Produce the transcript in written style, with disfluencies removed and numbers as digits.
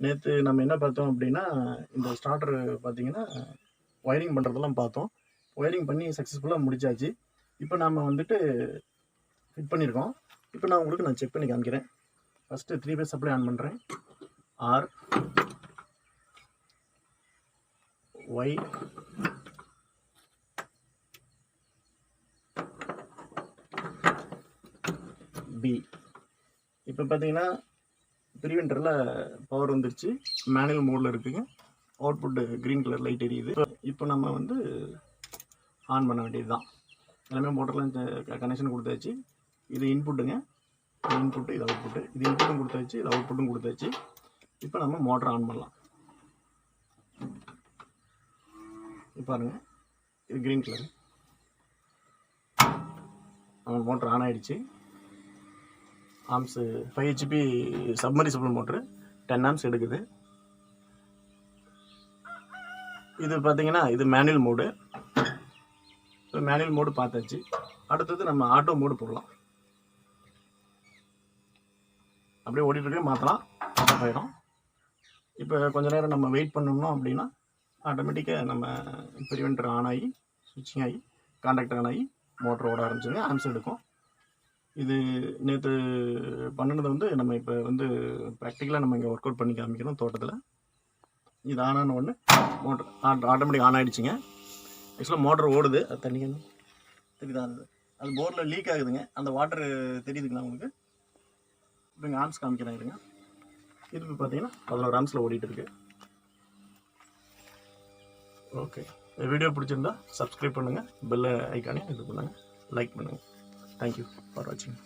நேற்று நம்ம என்ன பார்த்தோம் அப்படின்னா, இந்த ஸ்டார்டர் பார்த்தீங்கன்னா ஒயரிங் பண்ணுறதெல்லாம் பார்த்தோம். ஒயரிங் பண்ணி சக்ஸஸ்ஃபுல்லாக முடிச்சாச்சு. இப்போ நம்ம வந்துட்டு ஃபிட் பண்ணியிருக்கோம். இப்போ நான் செக் பண்ணி காமிக்கிறேன். ஃபஸ்ட்டு 3 பேஸ் சப்ளை ஆன் பண்ணுறேன். R, Y, B. இப்போ பார்த்தீங்கன்னா ப்ரீவென்டரில் பவர் வந்துருச்சு. மேனுவல் மோடில் இருக்குங்க. அவுட்புட்டு க்ரீன் கலர் லைட் எரியுது. இப்போ நம்ம வந்து ஆன் பண்ண வேண்டியது தான். எல்லாமே மோட்டர்லாம் கனெக்ஷன் கொடுத்தாச்சு. இது இன்புட்டுங்க, இது இன்புட்டு, இது அவுட்புட்டு. இது இன்புட்டும் கொடுத்தாச்சு, இது அவுட்புட்டும் கொடுத்தாச்சு. இப்போ நம்ம மோட்டர் ஆன் பண்ணலாம். இப்போ பாருங்க, இது க்ரீன் கலர். நம்ம மோட்டர் ஆன் ஆகிடுச்சு. ஆம்ஸு 5 HP சப்மரிசிபிள் மோட்ரு, 10 ஆம்ஸ் எடுக்குது. இது பார்த்தீங்கன்னா இது மேனுவல் மோடு. இப்போ மேனுவல் மோடு பார்த்தாச்சு. அடுத்தது நம்ம ஆட்டோ மோடு போடலாம். அப்படியே ஓடிட்டுருக்கே மாற்றலாம், ஆஃப் ஆகிடும். இப்போ கொஞ்ச நேரம் நம்ம வெயிட் பண்ணணும் அப்படின்னா ஆட்டோமேட்டிக்காக நம்ம ப்ரிவென்டர் ஆன் ஆகி ஸ்விட்சிங் ஆகி கான்டாக்டர் ஆன் ஆகி மோட்டர் ஓட ஆரம்பிச்சுங்க. ஆம்ஸ் எடுக்கும். இது நேற்று பண்ணினது வந்து நம்ம இப்போ வந்து ப்ராக்டிக்கலாக நம்ம இங்கே ஒர்க் அவுட் பண்ணி காமிக்கிறோம் தோட்டத்தில். இது ஆனான ஒன்று மோட்டர் ஆட்டோமேட்டிக் ஆன் ஆகிடுச்சிங்க. ஆக்சுவலாக மோட்டர் ஓடுது. அது தண்ணி தெரியுதா? அது போரில் லீக் ஆகுதுங்க. அந்த வாட்டர் தெரியுதுங்களா உங்களுக்கு? இப்போ இங்கே ஆம்ஸ் காமிக்கிறேன் இருங்க. இது இப்போ பார்த்தீங்கன்னா 11 ஆம்ஸில் ஓடிட்டு இருக்கு. ஓகே, இந்த வீடியோ பிடிச்சிருந்தா சப்ஸ்கிரைப் பண்ணுங்கள், பெல் ஐக்கானே இது பண்ணுங்கள், லைக் பண்ணுங்கள். தேங்க்யூ ஃபார் வாட்சிங்.